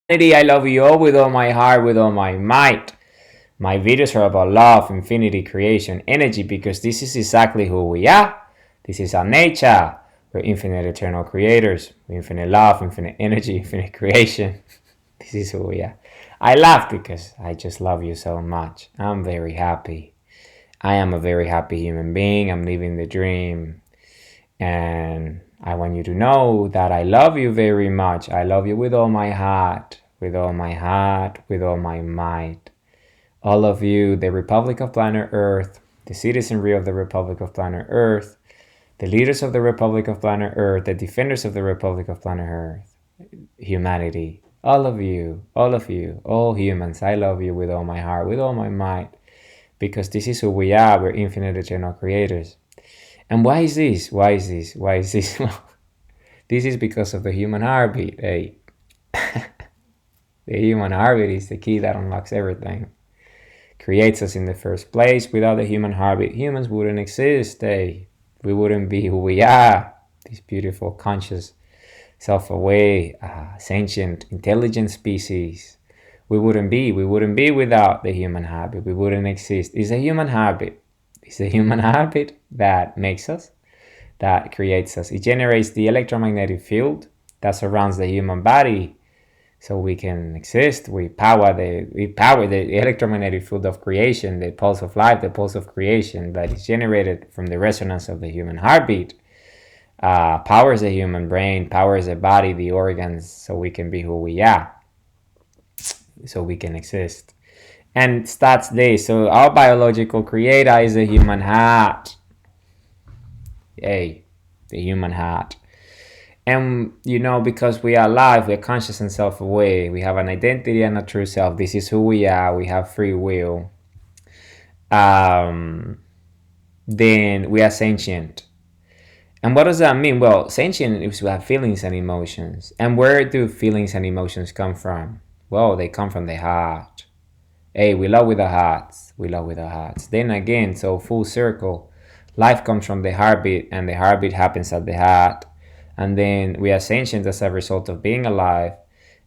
I love you all with all my heart, with all my might. My videos are about love, infinity, creation, energy, because this is exactly who we are. This is our nature. We're infinite, eternal creators. We're infinite love, infinite energy, infinite creation. This is who we are. I laugh because I just love you so much. I'm very happy. I am a very happy human being. I'm living the dream. And I want you to know that I love you very much. I love you with all my heart, with all my heart, with all my might. All of you, the Republic of Planet Earth, the citizenry of the Republic of Planet Earth, the leaders of the Republic of Planet Earth, the defenders of the Republic of Planet Earth, humanity, all of you, all humans, I love you with all my heart, with all my might, because this is who we are. We're infinite eternal creators. And why is this? Why is this? Why is this? Well, this is because of the human heartbeat. Hey, the human heartbeat is the key that unlocks everything. Creates us in the first place. Without the human heartbeat, humans wouldn't exist. Hey, we wouldn't be who we are. This beautiful, conscious, self-aware, sentient, intelligent species. We wouldn't be without the human heartbeat. We wouldn't exist. It's a human heartbeat. It's a human heartbeat that makes us, that creates us. It generates the electromagnetic field that surrounds the human body so we can exist. We power the electromagnetic field of creation, the pulse of life, the pulse of creation that is generated from the resonance of the human heartbeat. Powers the human brain, powers the body, the organs, so we can be who we are, so we can exist. And starts there. So our biological creator is the human heart. Hey, the human heart. And because we are alive, we're conscious and self-aware. We have an identity and a true self. This is who we are. We have free will. Then we are sentient. And what does that mean? Well, sentient is we have feelings and emotions. And where do feelings and emotions come from? Well, they come from the heart. Hey, we love with our hearts. We love with our hearts. Then again, so full circle. Life comes from the heartbeat, and the heartbeat happens at the heart. And then we are sentient as a result of being alive,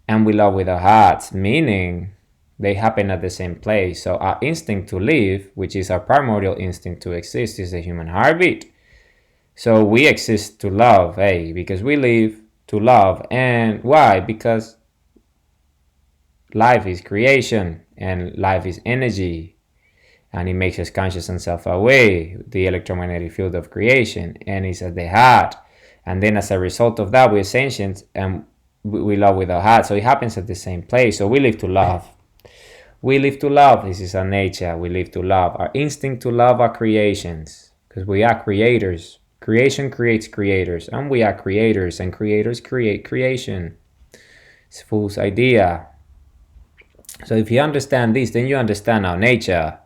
and we love with our hearts, meaning they happen at the same place. So our instinct to live, which is our primordial instinct to exist, is the human heartbeat. So we exist to love, hey, because we live to love. And why? Because life is creation and life is energy, and it makes us conscious and self-aware, the electromagnetic field of creation, and it's at the heart. And then as a result of that, we're sentient and we love with our heart. So it happens at the same place. So we live to love. We live to love. This is our nature. We live to love. Our instinct to love our creations, because we are creators. Creation creates creators, and we are creators, and creators create creation. It's Fool's idea. So if you understand this, then you understand our nature.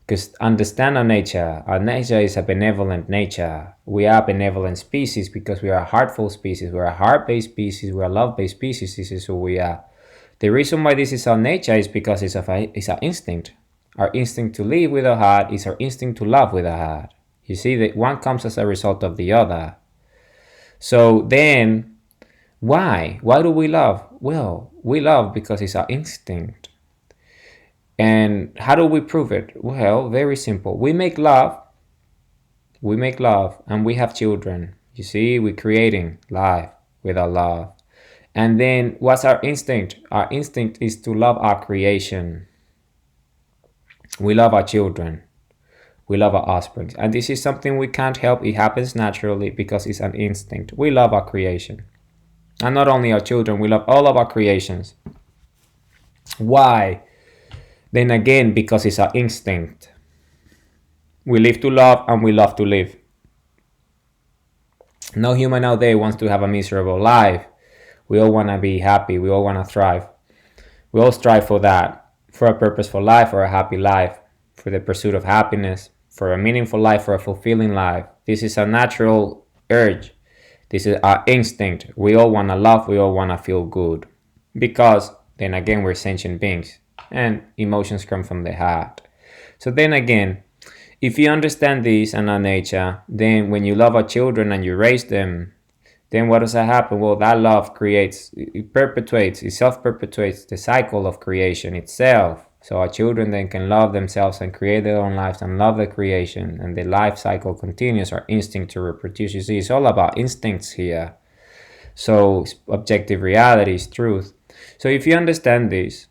Because understand our nature is a benevolent nature. We are a benevolent species because we are a heartful species. We're a heart-based species. We're a love-based species. This is who we are. The reason why this is our nature is because it's our instinct. Our instinct to live with our heart is our instinct to love with our heart. You see that one comes as a result of the other. So then, why? Why do we love? Well, we love because it's our instinct. And how do we prove it? Well, very simple. We make love, and we have children. You see, we're creating life with our love. And then what's our instinct? Our instinct is to love our creation. We love our children. We love our offspring. And this is something we can't help. It happens naturally because it's an instinct. We love our creation. And not only our children, we love all of our creations. Why? Then again, because it's our instinct. We live to love and we love to live. No human out there wants to have a miserable life. We all want to be happy. We all want to thrive. We all strive for that, for a purposeful life, for a happy life, for the pursuit of happiness, for a meaningful life, for a fulfilling life. This is a natural urge. This is our instinct. We all want to love. We all want to feel good. Because, then again, we're sentient beings. And emotions come from the heart. So then again, if you understand this and our nature, then when you love our children and you raise them, then what does that happen? Well, that love creates, it perpetuates, it self-perpetuates the cycle of creation itself. So our children then can love themselves and create their own lives and love the creation, and the life cycle continues. Our instinct to reproduce. You see, it's all about instincts here. So objective reality is truth. So if you understand this,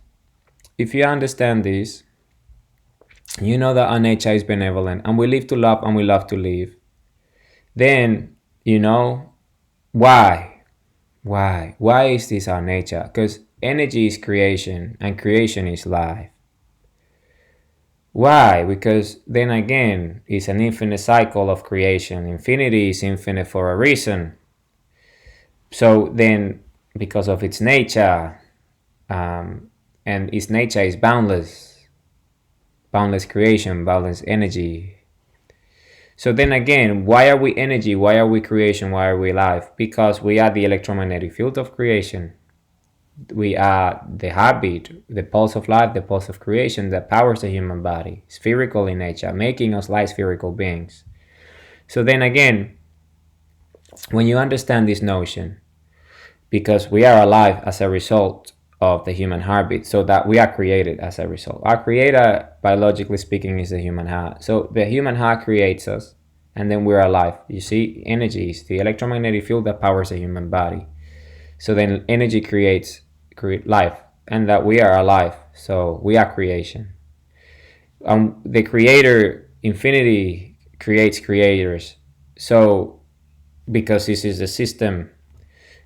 you know that our nature is benevolent and we live to love and we love to live. Then, you know, why? Why is this our nature? Because energy is creation and creation is life. Why? Because then again, it's an infinite cycle of creation. Infinity is infinite for a reason. So then, because of its nature, and its nature is boundless creation, boundless energy. So then again, why are we energy? Why are we creation? Why are we life? Because we are the electromagnetic field of creation. We are the heartbeat, the pulse of life, the pulse of creation that powers the human body, spherical in nature, making us light spherical beings. So then again, when you understand this notion, because we are alive as a result of the human heartbeat, so that we are created as a result. Our creator, biologically speaking, is the human heart. So the human heart creates us, and then we're alive. You see, energy is the electromagnetic field that powers the human body. So then energy creates life, and that we are alive. So we are creation. The creator, infinity, creates creators. So because this is the system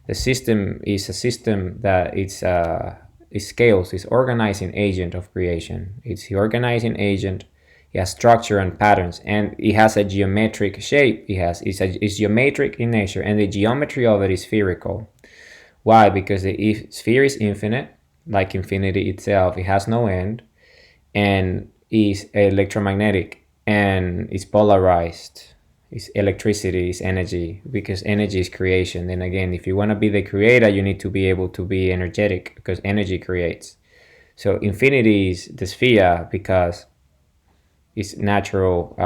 is a system that it scales, it's organizing agent of creation. It's the organizing agent. It has structure and patterns, and it has a geometric shape. It's geometric in nature, and the geometry of it is spherical. Why? Because the sphere is infinite, like infinity itself. It has no end, and is electromagnetic, and it's polarized. It's electricity, it's energy, because energy is creation. Then again, if you want to be the creator, you need to be able to be energetic, because energy creates. So infinity is the sphere, because its natural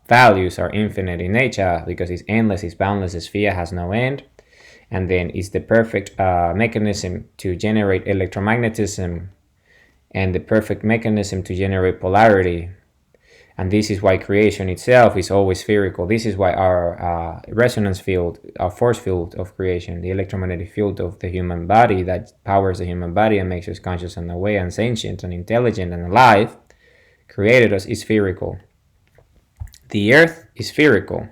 values are infinite in nature, because it's endless, it's boundless. The sphere has no end. And then it's the perfect mechanism to generate electromagnetism, and the perfect mechanism to generate polarity. And this is why creation itself is always spherical. This is why our resonance field, our force field of creation, the electromagnetic field of the human body that powers the human body and makes us conscious and aware and sentient and intelligent and alive, created us, is spherical. The earth is spherical.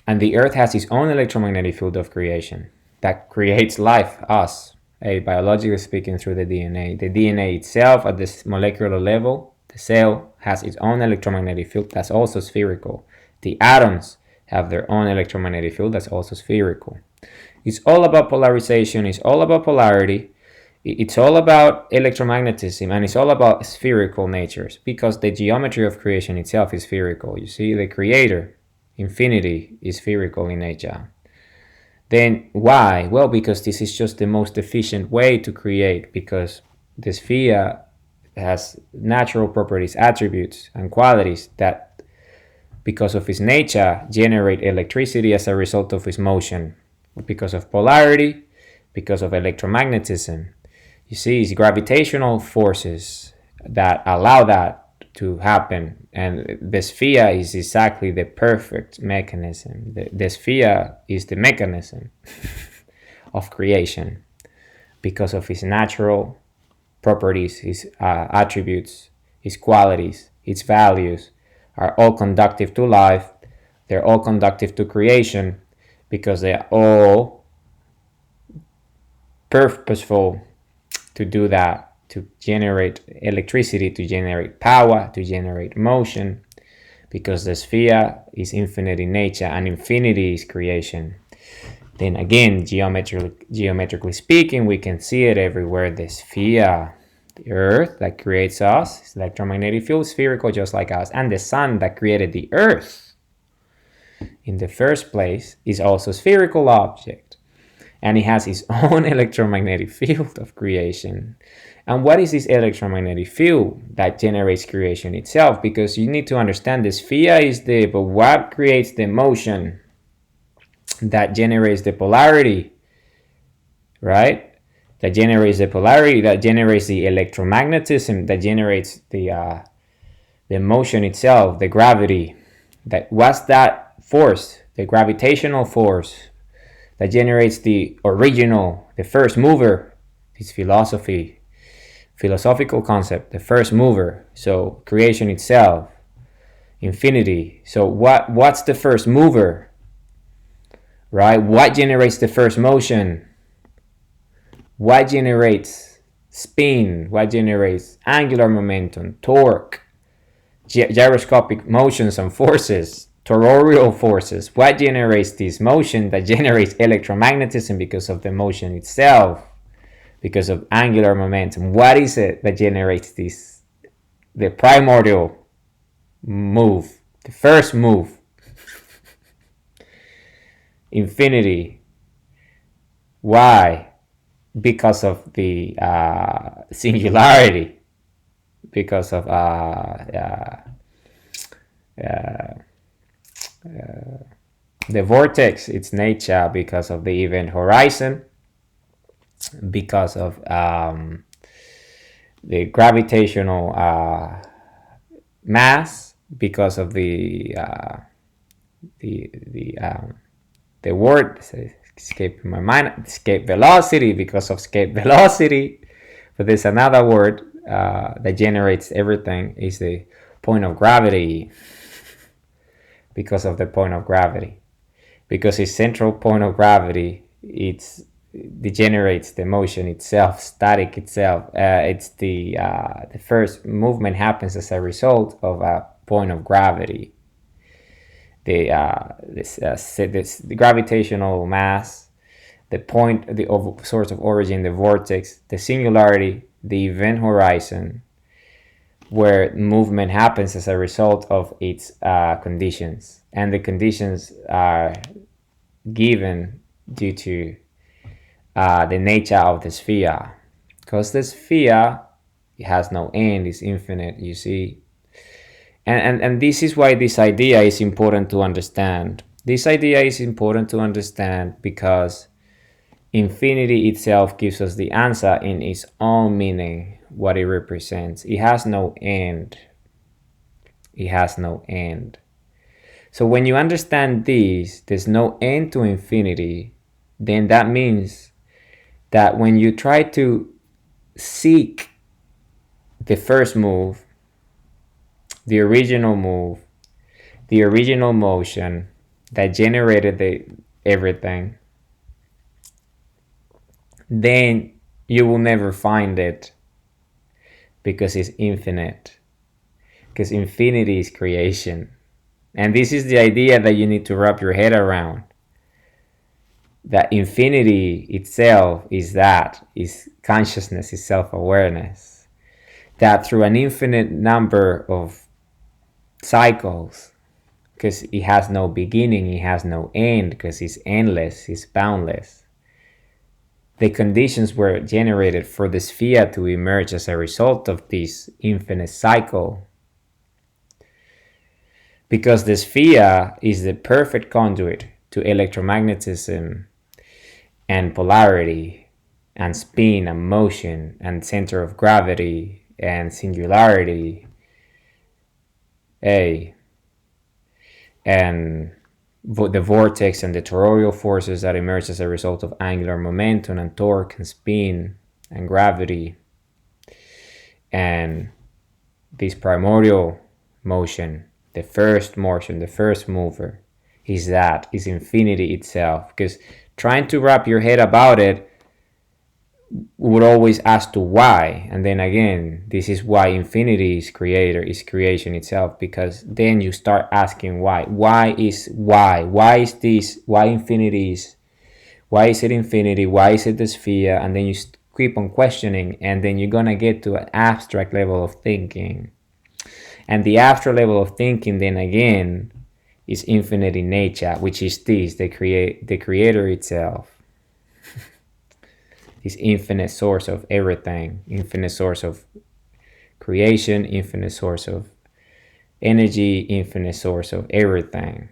And the earth has its own electromagnetic field of creation that creates life, us, biologically speaking, through the DNA. The DNA itself at this molecular level, the cell, has its own electromagnetic field that's also spherical. The atoms have their own electromagnetic field that's also spherical. It's all about polarization, it's all about polarity, it's all about electromagnetism, and it's all about spherical natures, because the geometry of creation itself is spherical. You see, the creator, infinity, is spherical in nature. Then why? Well, because this is just the most efficient way to create, because the sphere has natural properties, attributes, and qualities that, because of its nature, generate electricity as a result of its motion. Because of polarity, because of electromagnetism. You see, it's gravitational forces that allow that to happen, and the sphere is exactly the perfect mechanism. The sphere is the mechanism of creation, because of its natural properties, its attributes, its qualities, its values are all conducive to life. They're all conducive to creation, because they are all purposeful to do that, to generate electricity, to generate power, to generate motion, because the sphere is infinite in nature and infinity is creation. Then again, geometrically speaking, we can see it everywhere. The sphere, the earth that creates us, is electromagnetic field, spherical just like us, and the sun that created the earth in the first place is also a spherical object, and it has its own electromagnetic field of creation. And what is this electromagnetic field that generates creation itself? Because you need to understand the sphere is but what creates the motion? that generates the polarity, right? That generates the polarity, that generates the electromagnetism, that generates the motion itself, the gravity. That what's that force? The gravitational force that generates the original, the first mover. This philosophical concept, the first mover. So creation itself, infinity. So what's the first mover? Right? What generates the first motion? What generates spin? What generates angular momentum, torque, gyroscopic motions and forces, toroidal forces? What generates this motion that generates electromagnetism because of the motion itself, because of angular momentum? What is it that generates this? The primordial move, the first move. Infinity. Why? Because of the singularity, because of the vortex, its nature, because of the event horizon, because of the gravitational mass, because of the word escaping my mind, escape velocity, because of escape velocity. But there's another word that generates everything, is the point of gravity, because of the point of gravity, because its central point of gravity, it degenerates the motion itself, static itself. It's the first movement happens as a result of a point of gravity. The gravitational mass, the point, the source of origin, the vortex, the singularity, the event horizon, where movement happens as a result of its conditions. And the conditions are given due to the nature of the sphere. Because the sphere, it has no end, it's infinite, you see. And this is why this idea is important to understand. This idea is important to understand because infinity itself gives us the answer in its own meaning, what it represents. It has no end. It has no end. So when you understand this, there's no end to infinity, then that means that when you try to seek the first move, the original move, the original motion that generated everything, then you will never find it, because it's infinite. Because infinity is creation. And this is the idea that you need to wrap your head around. That infinity itself is consciousness, is self-awareness. That through an infinite number of cycles, because it has no beginning, it has no end, because it's endless, it's boundless. The conditions were generated for the sphere to emerge as a result of this infinite cycle. Because the sphere is the perfect conduit to electromagnetism and polarity and spin and motion and center of gravity and singularity, and the vortex and the toroidal forces that emerge as a result of angular momentum and torque and spin and gravity, and this primordial motion, the first motion, the first mover, is infinity itself. Because trying to wrap your head about it would always ask to why, and then again, this is why infinity is creation itself, because then you start asking why is this, why infinity is, why is it infinity, why is it the sphere, and then you keep on questioning, and then you're gonna get to an abstract level of thinking, and the abstract level of thinking then again is infinite in nature, which is this, the creator itself. This infinite source of everything, infinite source of creation, infinite source of energy, infinite source of everything.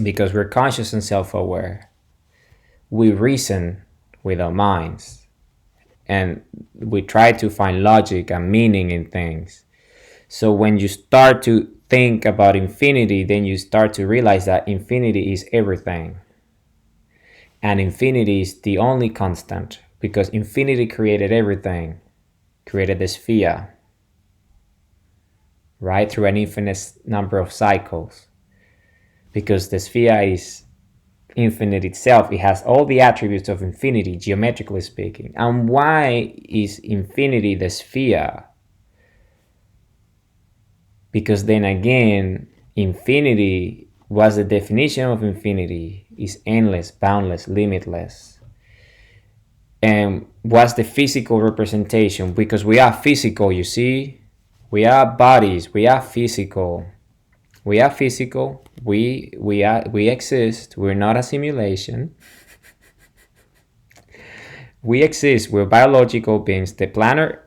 because we're conscious and self-aware. We reason with our minds, and we try to find logic and meaning in things. So when you start to think about infinity, then you start to realize that infinity is everything. And infinity is the only constant, because infinity created everything, created the sphere, right, through an infinite number of cycles. Because the sphere is infinite itself, it has all the attributes of infinity, geometrically speaking. And why is infinity the sphere? Because then again, infinity, what's the definition of infinity? Is endless, boundless, limitless. And what's the physical representation? Because we are physical, you see, we are bodies, we are physical. We are physical. We exist. We're not a simulation. We exist. We're biological beings. The planet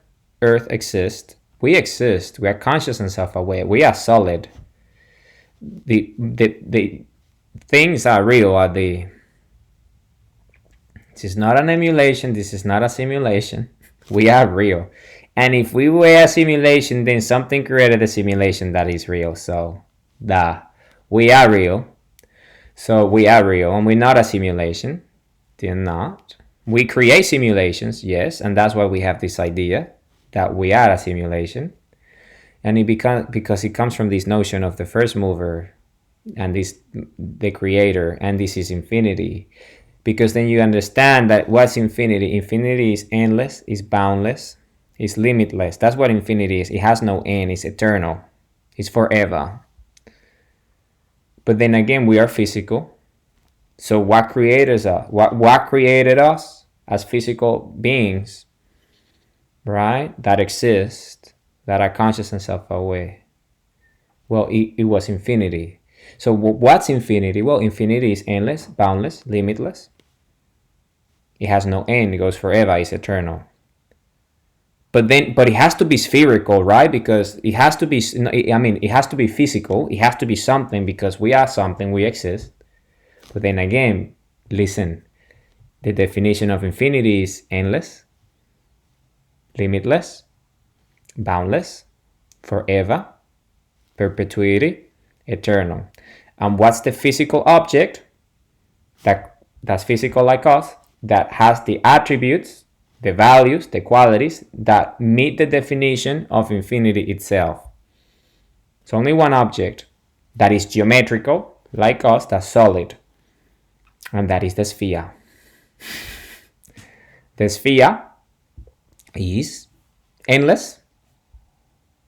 Earth exists. We exist. We are conscious and self-aware. We are solid. The things are real. This is not an emulation. This is not a simulation. We are real. And if we were a simulation, then something created a simulation that is real. So we are real. So we are real, and we're not a simulation. They're not. We create simulations, yes, and that's why we have this idea that we are a simulation. And because it comes from this notion of the first mover and the creator, and this is infinity. Because then you understand that what's infinity? Infinity is endless, is boundless, is limitless. That's what infinity is. It has no end, it's eternal, it's forever. But then again, we are physical. So what created us? What created us as physical beings, right? That exist, that are conscious and self-aware. Well, it was infinity. So what's infinity? Well, infinity is endless, boundless, limitless. It has no end. It goes forever. It's eternal. But it has to be spherical, right? Because it has to be, it has to be physical. It has to be something, because we are something, we exist. But then again, listen, the definition of infinity is endless, limitless, boundless, forever, perpetuity, eternal. And what's the physical object that's physical like us, that has the attributes, the values, the qualities that meet the definition of infinity itself? It's only one object that is geometrical, like us, that's solid, and that is the sphere. The sphere is endless,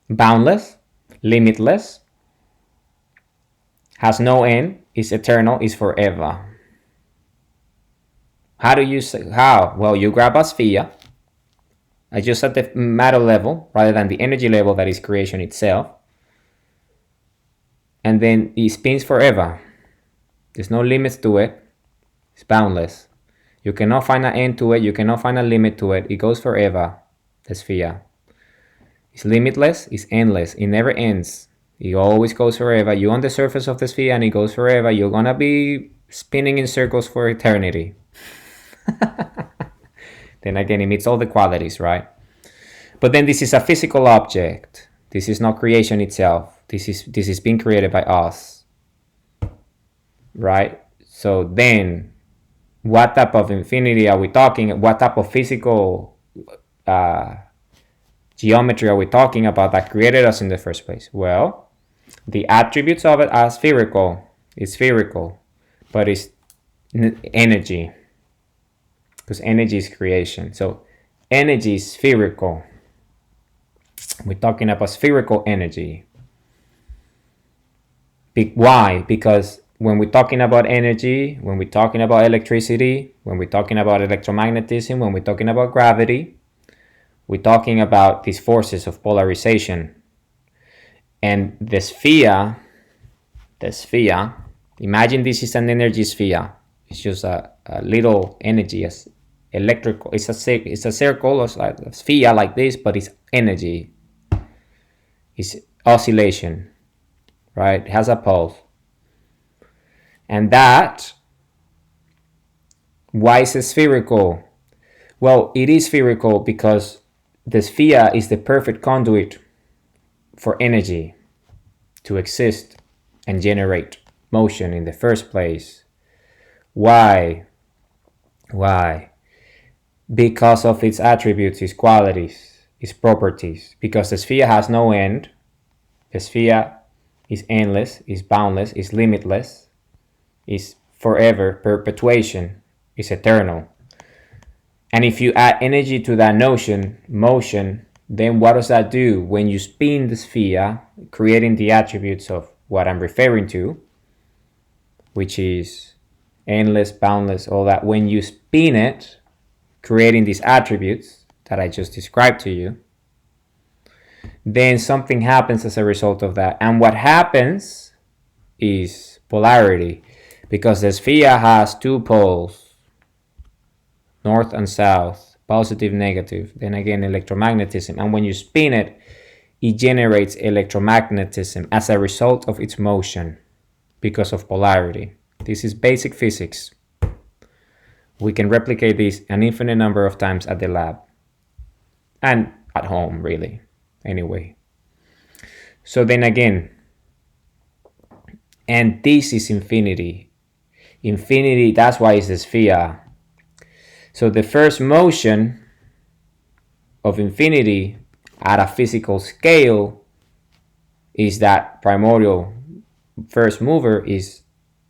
boundless, limitless, has no end, is eternal, is forever. How do you say, how? Well, you grab a sphere, just at the matter level rather than the energy level that is creation itself, and then it spins forever. There's no limits to it. It's boundless. You cannot find an end to it. You cannot find a limit to it. It goes forever, the sphere. It's limitless. It's endless. It never ends. It always goes forever. You're on the surface of the sphere and it goes forever. You're going to be spinning in circles for eternity. Then again, it meets all the qualities, right? But then this is a physical object. This is not creation itself. This is being created by us, right? So then, what type of infinity are we talking? What type of physical geometry are we talking about that created us in the first place? Well, the attributes of it are spherical. It's spherical, but it's energy, because energy is creation. So energy is spherical. We're talking about spherical energy. Why? Because when we're talking about energy, when we're talking about electricity, when we're talking about electromagnetism, when we're talking about gravity, we're talking about these forces of polarization. And the sphere, imagine this is an energy sphere. It's just a little energy, as electrical. It's a circle, a sphere like this, but it's energy. It's oscillation, right? It has a pulse. And that, why is it spherical? Well, it is spherical because the sphere is the perfect conduit for energy to exist and generate motion in the first place. Why? Why? Because of its attributes, its qualities, its properties. Because the sphere has no end. The sphere is endless, is boundless, is limitless, is forever, perpetuation, is eternal. And if you add energy to that notion, motion, then what does that do? When you spin the sphere, creating the attributes of what I'm referring to, which is endless, boundless, all that, when you spin it, creating these attributes that I just described to you, then something happens as a result of that. And what happens is polarity, because the sphere has two poles, north and south, positive, negative, then again electromagnetism. And when you spin it, it generates electromagnetism as a result of its motion because of polarity. This is basic physics. We can replicate this an infinite number of times at the lab and at home, really, anyway. So then again, and this is infinity. Infinity, that's why it's the sphere. So the first motion of infinity at a physical scale is that primordial first mover is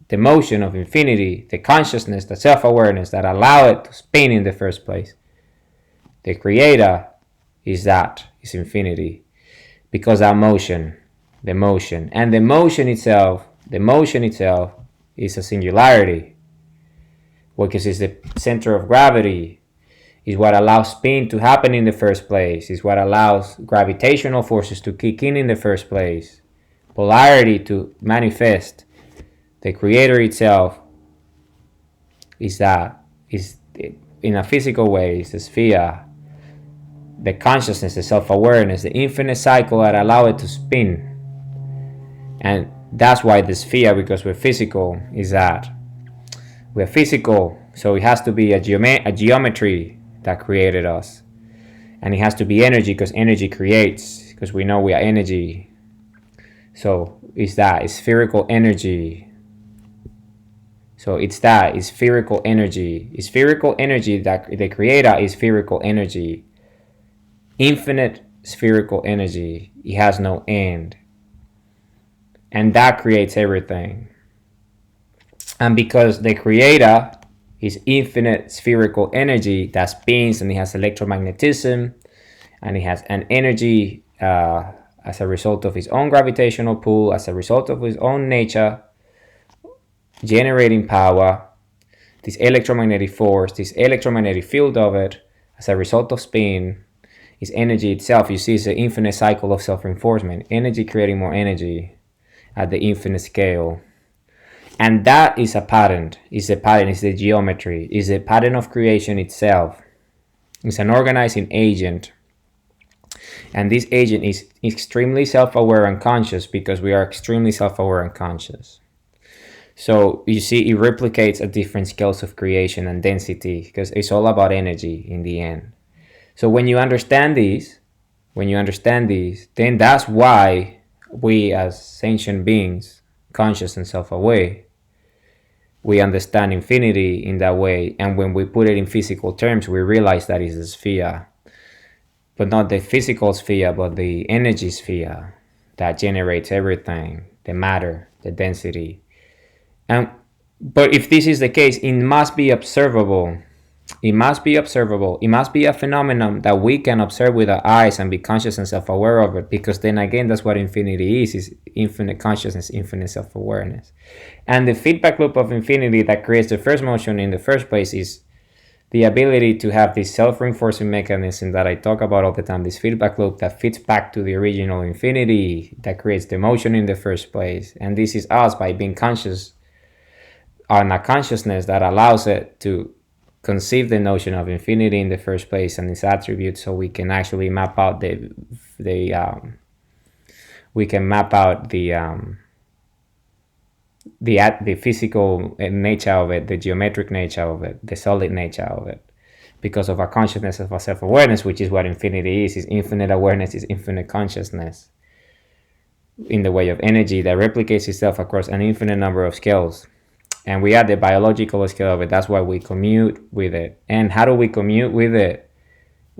the motion of infinity, the consciousness, the self-awareness that allow it to spin in the first place. The creator is infinity, because that motion, the motion itself is a singularity, because it's the center of gravity, is what allows spin to happen in the first place, is what allows gravitational forces to kick in the first place, polarity to manifest. The creator itself is in a physical way, is the sphere, the consciousness, the self-awareness, the infinite cycle that allow it to spin. And that's why the sphere, because we're physical, is that. We're physical, so it has to be a geometry that created us. And it has to be energy, because energy creates, because we know we are energy. So it's spherical energy. So it's spherical energy. It's spherical energy that the creator is spherical energy. Infinite spherical energy. It has no end. And that creates everything. And because the creator is infinite spherical energy that spins, and it has electromagnetism, and it has an energy as a result of his own gravitational pull, as a result of his own nature, generating power, this electromagnetic force, this electromagnetic field of it, as a result of spin, is energy itself. You see, it's an infinite cycle of self-reinforcement, energy creating more energy at the infinite scale. And that is a pattern, is the geometry, is the pattern of creation itself. It's an organizing agent. And this agent is extremely self-aware and conscious, because we are extremely self-aware and conscious. So you see, it replicates at different scales of creation and density, because it's all about energy in the end. So when you understand these, then that's why we as sentient beings, conscious and self-aware, we understand infinity in that way. And when we put it in physical terms, we realize that it's a sphere. But not the physical sphere, but the energy sphere that generates everything, the matter, the density. But if this is the case, it must be observable. It must be observable. It must be a phenomenon that we can observe with our eyes and be conscious and self-aware of it, because then again, that's what infinity is infinite consciousness, infinite self-awareness. And the feedback loop of infinity that creates the first motion in the first place is the ability to have this self-reinforcing mechanism that I talk about all the time, this feedback loop that fits back to the original infinity that creates the motion in the first place. And this is us by being conscious on a consciousness that allows it to conceive the notion of infinity in the first place and its attributes, so we can actually map out the the physical nature of it, the geometric nature of it, the solid nature of it, because of our consciousness of our self-awareness, which is what infinity is infinite awareness, is infinite consciousness in the way of energy that replicates itself across an infinite number of scales. And we are the biological scale of it. That's why we commute with it. And how do we commute with it?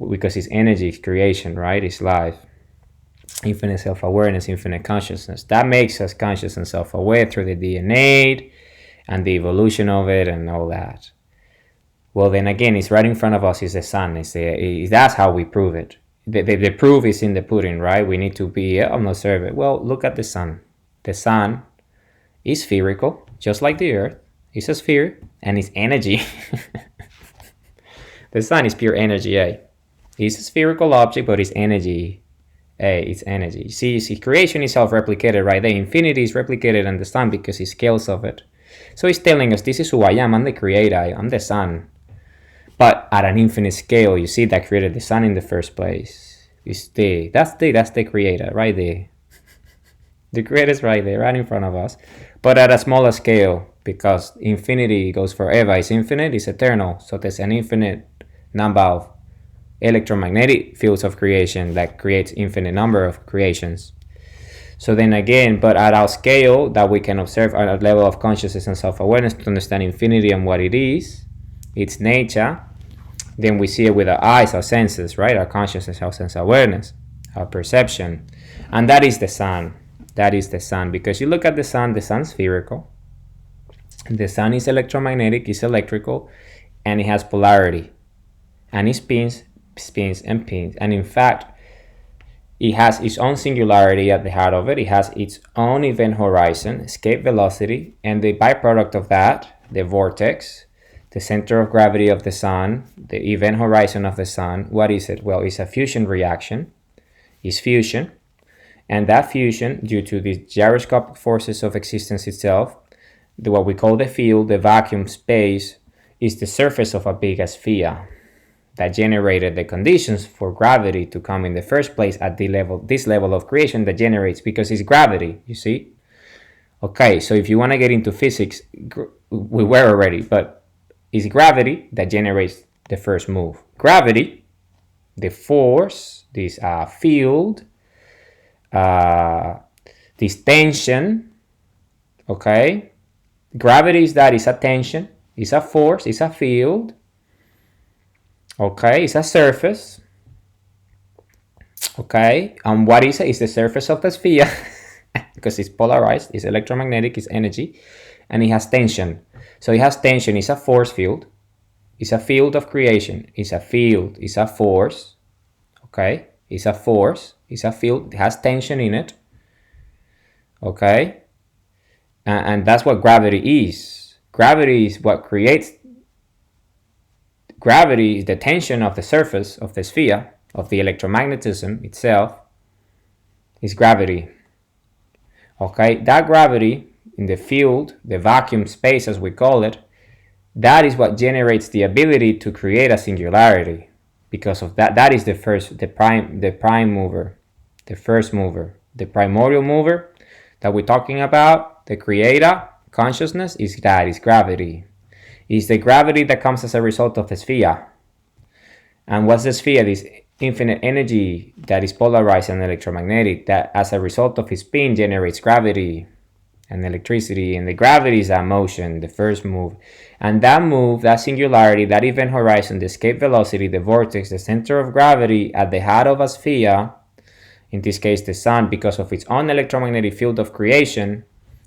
Because it's energy, it's creation, right? It's life. Infinite self-awareness, infinite consciousness. That makes us conscious and self-aware through the DNA and the evolution of it and all that. Well, then again, it's right in front of us is the sun. That's how we prove it. The proof is in the pudding, right? We need to be observe it. Well, look at the sun. The sun is spherical, just like the earth. It's a sphere and it's energy. The sun is pure energy, eh? It's a spherical object, but it's energy. It's energy. See, creation is self-replicated right there. Infinity is replicated in the sun because it scales of it. So it's telling us, this is who I am. I'm the creator. I'm the sun. But at an infinite scale, you see, that created the sun in the first place. That's the creator right there. The creator is right there, right in front of us. But at a smaller scale, because infinity goes forever. It's infinite, it's eternal. So there's an infinite number of electromagnetic fields of creation that creates infinite number of creations. So then again, but at our scale that we can observe at a level of consciousness and self-awareness to understand infinity and what it is, its nature, then we see it with our eyes, our senses, right? Our consciousness, our sense awareness, our perception. And that is the sun. That is the sun. Because you look at the sun's spherical. The sun is electromagnetic, it's electrical, and it has polarity. And it spins and pins. And in fact, it has its own singularity at the heart of it. It has its own event horizon, escape velocity, and the byproduct of that, the vortex, the center of gravity of the sun, the event horizon of the sun. What is it? Well, it's a fusion reaction. It's fusion. And that fusion, due to the gyroscopic forces of existence itself, what we call the field, the vacuum space, is the surface of a big sphere that generated the conditions for gravity to come in the first place at this level of creation that generates, because it's gravity, you see? Okay, so if you want to get into physics, we were already, but it's gravity that generates the first move. Gravity, the force, this field, this tension, okay? Gravity is that, it's a tension, it's a force, it's a field, okay? It's a surface, okay? And what is it? It's the surface of the sphere because it's polarized, it's electromagnetic, it's energy, and it has tension. So it has tension, it's a force field, it's a field of creation, it's a field, it's a force, okay? It's a force, it's a field, it has tension in it, okay? And that's what gravity is. Gravity is what creates. Gravity is the tension of the surface of the sphere, of the electromagnetism itself, is gravity. Okay, that gravity in the field, the vacuum space as we call it, that is what generates the ability to create a singularity. Because of that, that is the prime mover, the first mover, the primordial mover that we're talking about. The creator consciousness is gravity. It's the gravity that comes as a result of the sphere. And what's the sphere? This infinite energy that is polarized and electromagnetic, that as a result of its spin generates gravity and electricity. And the gravity is that motion, the first move. And that move, that singularity, that event horizon, the escape velocity, the vortex, the center of gravity at the heart of a sphere, in this case the sun, because of its own electromagnetic field of creation,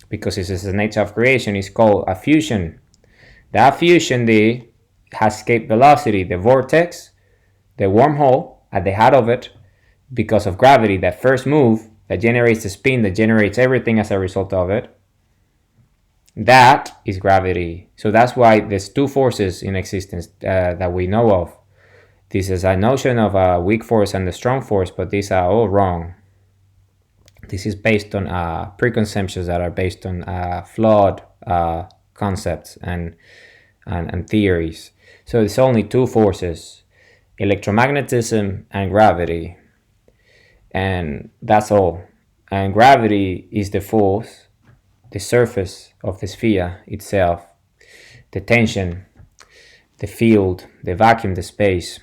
because it is the nature of creation, is called a fusion. That fusion has escape velocity, the vortex, the wormhole at the heart of it, because of gravity, that first move that generates the spin, that generates everything as a result of it. That is gravity. So that's why there's two forces in existence that we know of. This is a notion of a weak force and a strong force, but these are all wrong. This is based on preconceptions that are based on flawed concepts and theories. So it's only two forces, electromagnetism and gravity. And that's all. And gravity is the force the surface of the sphere itself, the tension, the field, the vacuum, the space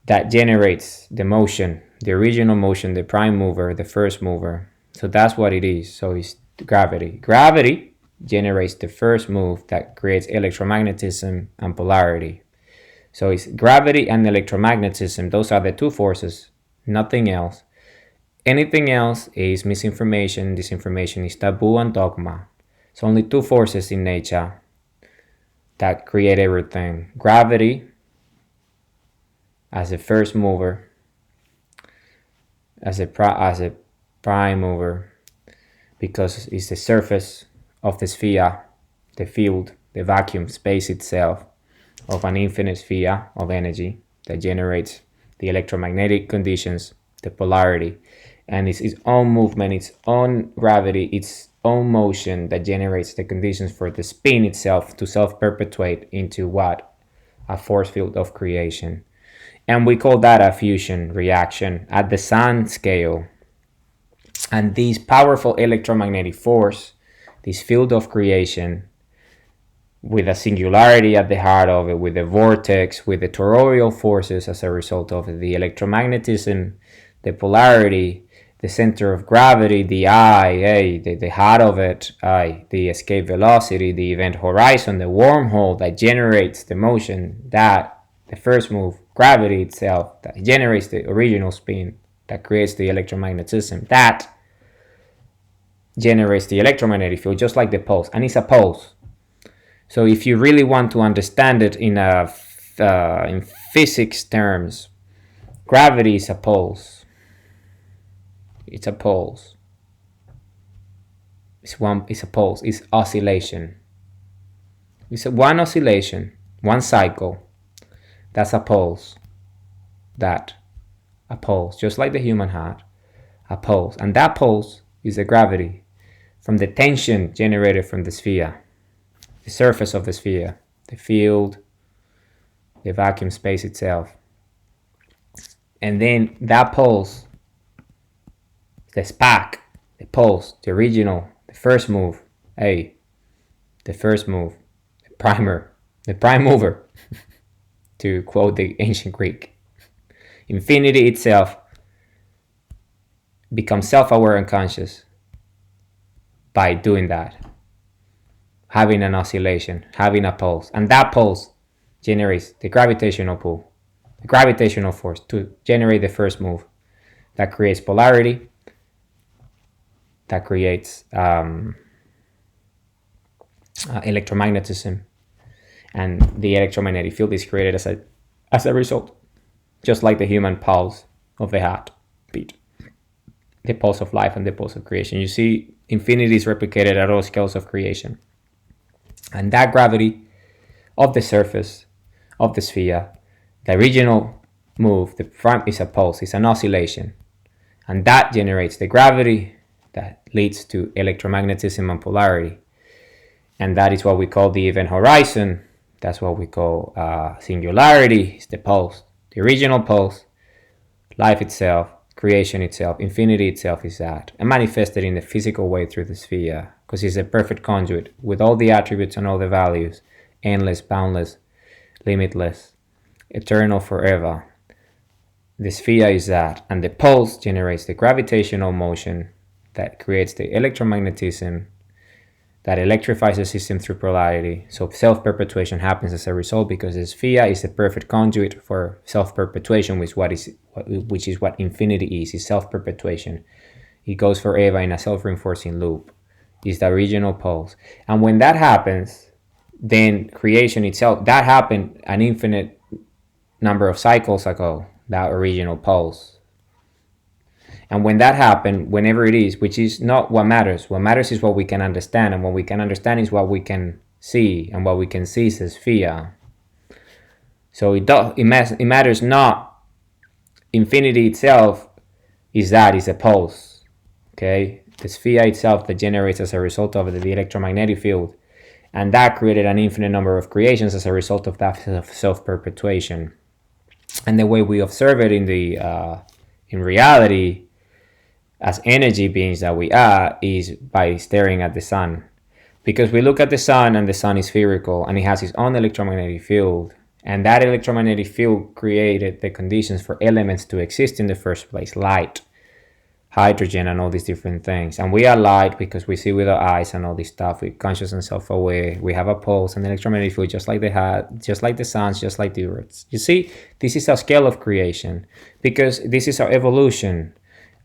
that generates the motion, the original motion, the prime mover, the first mover. So that's what it is. So it's gravity. Gravity generates the first move that creates electromagnetism and polarity. So it's gravity and electromagnetism. Those are the two forces, nothing else. Anything else is misinformation, disinformation, is taboo and dogma. It's only two forces in nature that create everything. Gravity as a first mover, as a prime mover, because it's the surface of the sphere, the field, the vacuum, space itself, of an infinite sphere of energy that generates the electromagnetic conditions, the polarity, and it's its own movement, its own gravity, its own motion that generates the conditions for the spin itself to self-perpetuate into what? A force field of creation. And we call that a fusion reaction at the sun scale. And this powerful electromagnetic force, this field of creation, with a singularity at the heart of it, with the vortex, with the toroidal forces as a result of it, the electromagnetism, the polarity, the center of gravity, the I, the heart of it, the escape velocity, the event horizon, the wormhole that generates the motion, that the first move, gravity itself, that generates the original spin, that creates the electromagnetism, that generates the electromagnetic field, just like the pulse, and it's a pulse. So if you really want to understand it in physics terms, gravity is a pulse. It's a pulse. It's a pulse. It's oscillation. It's one oscillation, one cycle. That's a pulse. A pulse, just like the human heart, a pulse. And that pulse is the gravity from the tension generated from the sphere, the surface of the sphere, the field, the vacuum space itself. And then that pulse, the spark, the pulse, the original, the first move, the first move, the prime mover, to quote the ancient Greek. Infinity itself becomes self-aware and conscious by doing that, having an oscillation, having a pulse, and that pulse generates the gravitational pull, the gravitational force to generate the first move that creates polarity, that creates electromagnetism, and the electromagnetic field is created as a result, just like the human pulse of the heart beat, the pulse of life and the pulse of creation. You see, infinity is replicated at all scales of creation. And that gravity of the surface of the sphere, the original move, the front is a pulse, it's an oscillation. And that generates the gravity that leads to electromagnetism and polarity. And that is what we call the event horizon. That's what we call singularity. It's the pulse, the original pulse, life itself, creation itself, infinity itself is that, and manifested in the physical way through the sphere, because it's a perfect conduit with all the attributes and all the values, endless, boundless, limitless, eternal, forever. The sphere is that, and the pulse generates the gravitational motion that creates the electromagnetism that electrifies the system through polarity. So self-perpetuation happens as a result, because the sphere is the perfect conduit for self-perpetuation, which is what infinity is self-perpetuation. It goes forever in a self-reinforcing loop. It's the original pulse. And when that happens, then creation itself, that happened an infinite number of cycles ago, that original pulse. And when that happened, whenever it is, which is not what matters is what we can understand, and what we can understand is what we can see, and what we can see is a sphere. So it matters not. Infinity itself is a pulse, okay? The sphere itself that generates as a result of the electromagnetic field, and that created an infinite number of creations as a result of that self-perpetuation. And the way we observe it in reality as energy beings that we are is by staring at the sun. Because we look at the sun and the sun is spherical and it has its own electromagnetic field. And that electromagnetic field created the conditions for elements to exist in the first place, light, hydrogen, and all these different things. And we are light because we see with our eyes and all this stuff. We're conscious and self-aware. We have a pulse and electromagnetic field, just like just like the suns, just like the earths. You see, this is our scale of creation because this is our evolution.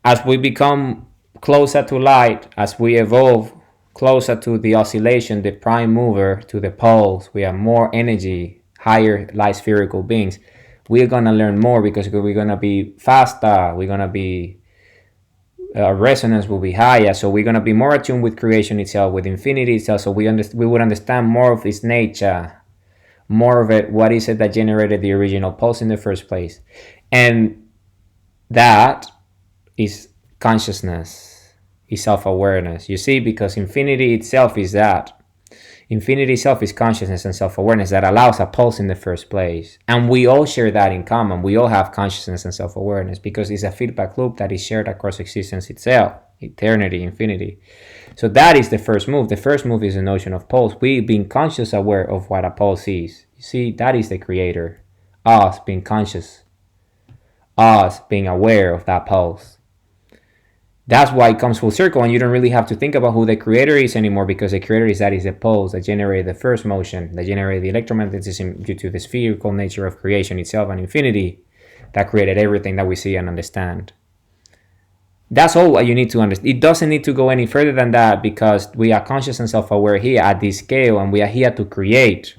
As we become closer to light, as we evolve closer to the oscillation, the prime mover, to the poles, we have more energy, higher light spherical beings. We're gonna learn more because we're gonna be faster. We're gonna be resonance will be higher, so we're gonna be more attuned with creation itself, with infinity itself. So we would understand more of its nature, more of it. What is it that generated the original pulse in the first place? And that is consciousness, is self-awareness. You see, because infinity itself is that. Infinity itself is consciousness and self-awareness that allows a pulse in the first place. And we all share that in common. We all have consciousness and self-awareness because it's a feedback loop that is shared across existence itself, eternity, infinity. So that is the first move. The first move is the notion of pulse. We being conscious aware of what a pulse is. You see, that is the creator. Us being conscious. Us being aware of that pulse. That's why it comes full circle, and you don't really have to think about who the creator is anymore, because the creator is the pulse that generated the first motion, that generated the electromagnetism due to the spherical nature of creation itself and infinity that created everything that we see and understand. That's all you need to understand. It doesn't need to go any further than that, because we are conscious and self-aware here at this scale, and we are here to create.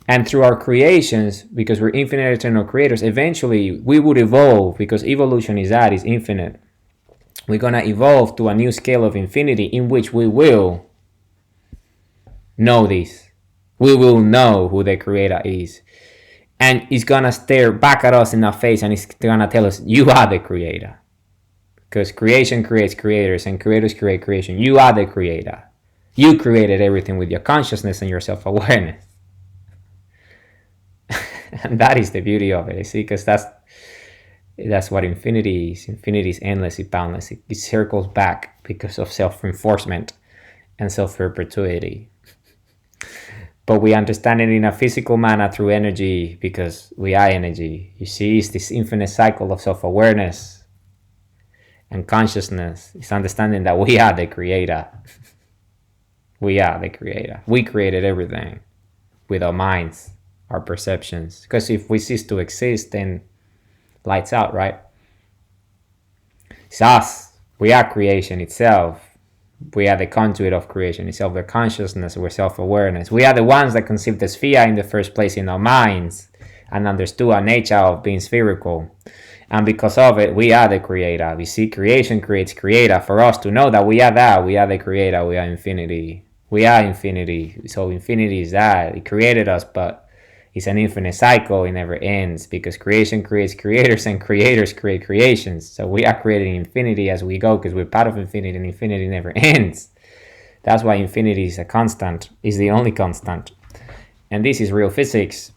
And through our creations, because we're infinite eternal creators, eventually we would evolve, because evolution is infinite. We're going to evolve to a new scale of infinity in which we will know this. We will know who the creator is. And it's going to stare back at us in our face, and it's going to tell us, you are the creator. Because creation creates creators and creators create creation. You are the creator. You created everything with your consciousness and your self-awareness. And that is the beauty of it, you see, because that's what infinity is. Infinity is endless, it's boundless. It circles back because of self-reinforcement and self-perpetuity. But we understand it in a physical manner through energy, because we are energy. You see, it's this infinite cycle of self-awareness and consciousness. It's understanding that we are the creator. We are the creator. We created everything with our minds, our perceptions. Because if we cease to exist, then lights out, right? It's us. We are creation itself. We are the conduit of creation itself. We're consciousness, we're self-awareness. We are the ones that conceived the sphere in the first place in our minds and understood our nature of being spherical. And because of it, we are the creator. We see creation creates creator. For us to know that we are that, we are the creator, we are infinity. We are infinity. So infinity is that. It created us, but it's an infinite cycle. It never ends, because creation creates creators and creators create creations. So we are creating infinity as we go, because we're part of infinity, and infinity never ends. That's why infinity is a constant, is the only constant. And this is real physics.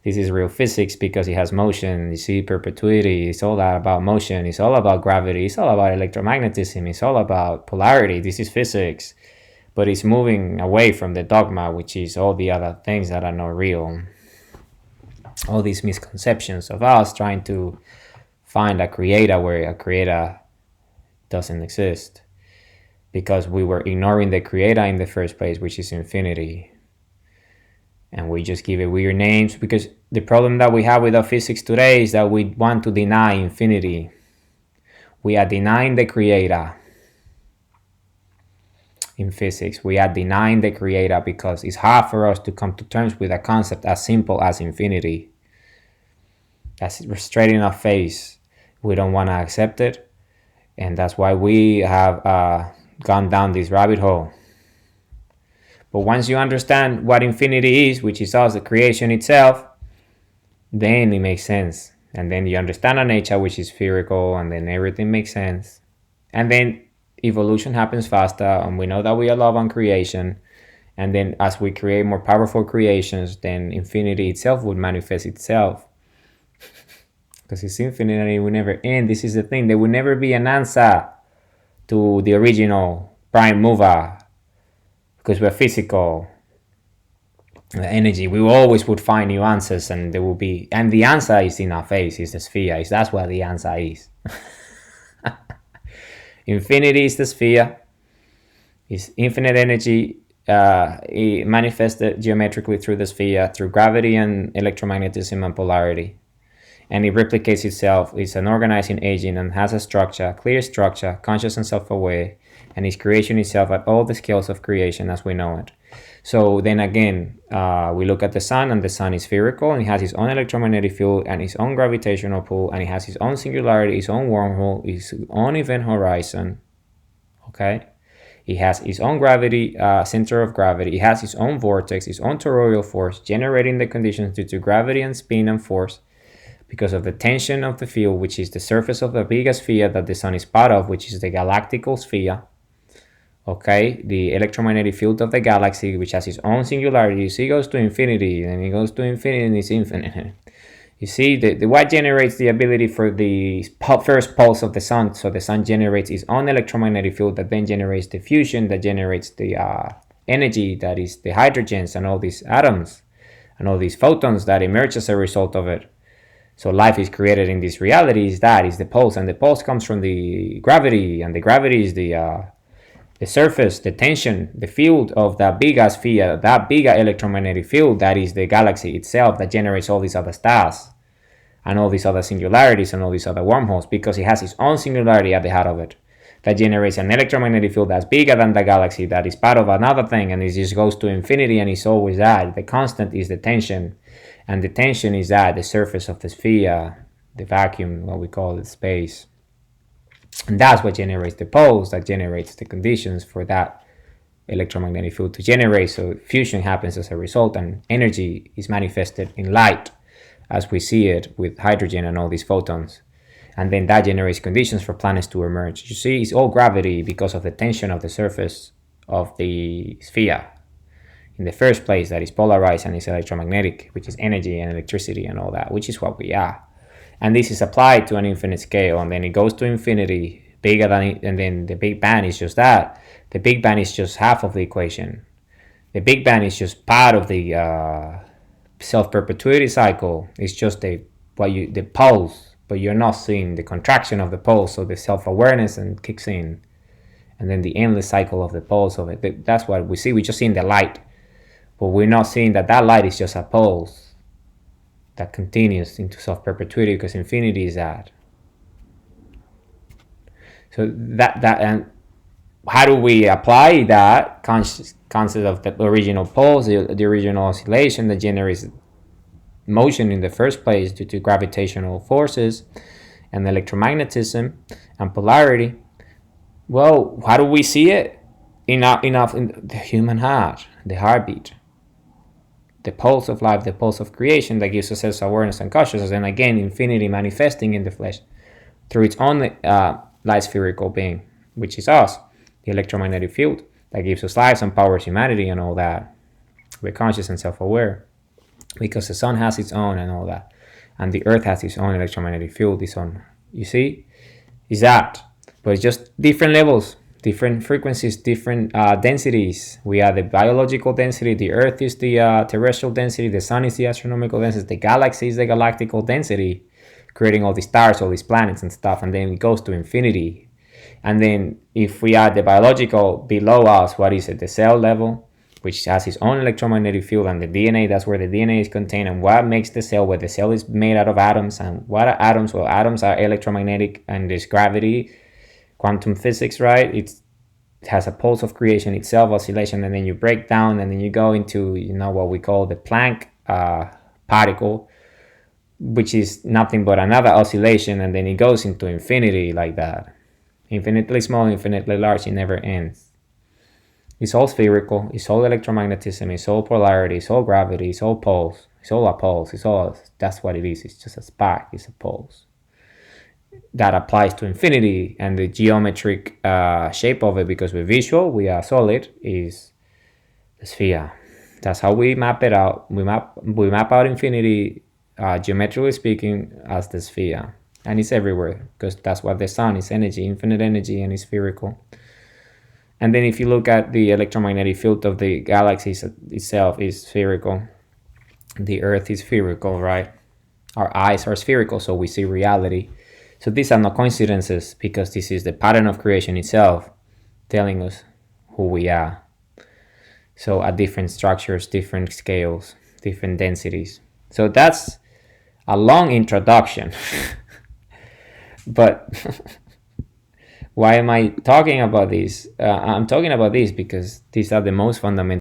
This is real physics because it has motion. You see, perpetuity. It's all about motion. It's all about gravity. It's all about electromagnetism. It's all about polarity. This is physics. But it's moving away from the dogma, which is all the other things that are not real. All these misconceptions of us trying to find a creator where a creator doesn't exist, because we were ignoring the creator in the first place, which is infinity. And we just give it weird names, because the problem that we have with our physics today is that we want to deny infinity. We are denying the creator. In physics, we are denying the creator because it's hard for us to come to terms with a concept as simple as infinity. That's straight in our face. We don't want to accept it, and that's why we have gone down this rabbit hole. But once you understand what infinity is, which is also the creation itself, then it makes sense. And then you understand our nature, which is spherical, and then everything makes sense. And then evolution happens faster, and we know that we are love and creation. And then as we create more powerful creations, then infinity itself would manifest itself. because it's infinite and it will never end. This is the thing. There will never be an answer to the original prime mover, because we're physical energy. We always would find new answers, and there will be, and the answer is in our face, is the sphere. That's where the answer is. Infinity is the sphere. It's infinite energy manifested geometrically through the sphere, through gravity and electromagnetism and polarity. And it replicates itself. It's an organizing agent and has a structure, clear structure, conscious and self-aware, and is creation itself at all the scales of creation as we know it. So then again, we look at the sun, and the sun is spherical, and it has its own electromagnetic field and its own gravitational pull, and it has its own singularity, its own wormhole, its own event horizon. Okay? It has its own gravity, center of gravity. It has its own vortex, its own toroidal force, generating the conditions due to gravity and spin and force because of the tension of the field, which is the surface of the biggest sphere that the sun is part of, which is the galactical sphere. Okay, the electromagnetic field of the galaxy, which has its own singularity. You see, it goes to infinity, and it goes to infinity, and it's infinite. You see, what generates the ability for the first pulse of the sun. So the sun generates its own electromagnetic field that then generates the fusion, that generates the energy, that is the hydrogens and all these atoms and all these photons that emerge as a result of it. So life is created in this reality. That is the pulse, and the pulse comes from the gravity, and the gravity is the surface, the tension, the field of that bigger sphere, that bigger electromagnetic field, that is the galaxy itself, that generates all these other stars and all these other singularities and all these other wormholes, because it has its own singularity at the heart of it that generates an electromagnetic field that's bigger than the galaxy, that is part of another thing, and it just goes to infinity, and it's always that. The constant is the tension, and the tension is that the surface of the sphere, the vacuum, what we call it, space. And that's what generates the pulse, that generates the conditions for that electromagnetic field to generate. So fusion happens as a result, and energy is manifested in light as we see it with hydrogen and all these photons. And then that generates conditions for planets to emerge. You see, it's all gravity because of the tension of the surface of the sphere. In the first place, that is polarized and is electromagnetic, which is energy and electricity and all that, which is what we are. And this is applied to an infinite scale, and then it goes to infinity, bigger than it, and then the Big Bang is just that. The Big Bang is just half of the equation. The Big Bang is just part of the self-perpetuity cycle. It's just the pulse, but you're not seeing the contraction of the pulse, so the self-awareness and kicks in, and then the endless cycle of the pulse of it. That's what we see. We're just seeing the light, but we're not seeing that light is just a pulse that continues into self-perpetuity, because infinity is that. So that and how do we apply that concept of the original pulse, the original oscillation that generates motion in the first place due to gravitational forces and electromagnetism and polarity? Well, how do we see it? In the human heart, the heartbeat, the pulse of life, the pulse of creation that gives us self-awareness and consciousness, and again, infinity manifesting in the flesh through its own light spherical being, which is us, the electromagnetic field that gives us life and powers humanity and all that. We're conscious and self-aware because the sun has its own and all that, and the earth has its own electromagnetic field, its own. You see, is that, but it's just different levels, different frequencies, different densities. We are the biological density, the earth is the terrestrial density, the sun is the astronomical density, the galaxy is the galactical density, creating all these stars, all these planets and stuff, and then it goes to infinity. And then if we are the biological, below us, what is it? The cell level, which has its own electromagnetic field, and the DNA, that's where the DNA is contained, and what makes the cell, where the cell is made out of atoms. And what are atoms? Well, atoms are electromagnetic, and there's gravity, quantum physics, right? It has a pulse of creation itself, oscillation, and then you break down, and then you go into, what we call the Planck particle, which is nothing but another oscillation, and then it goes into infinity like that. Infinitely small, infinitely large, it never ends. It's all spherical, it's all electromagnetism, it's all polarity, it's all gravity, it's all pulse, it's all a pulse, that's what it is. It's just a spark, it's a pulse that applies to infinity. And the geometric shape of it, because we're visual, we are solid, is the sphere. That's how we map it out. We map out infinity geometrically speaking, as the sphere. And it's everywhere, because that's what the sun is: energy, infinite energy, and it's spherical. And then if you look at the electromagnetic field of the galaxies itself, is spherical. The earth is spherical, right? Our eyes are spherical, so we see reality. So these are not coincidences, because this is the pattern of creation itself telling us who we are. So at different structures, different scales, different densities. So that's a long introduction. But why am I talking about this? I'm talking about this because these are the most fundamental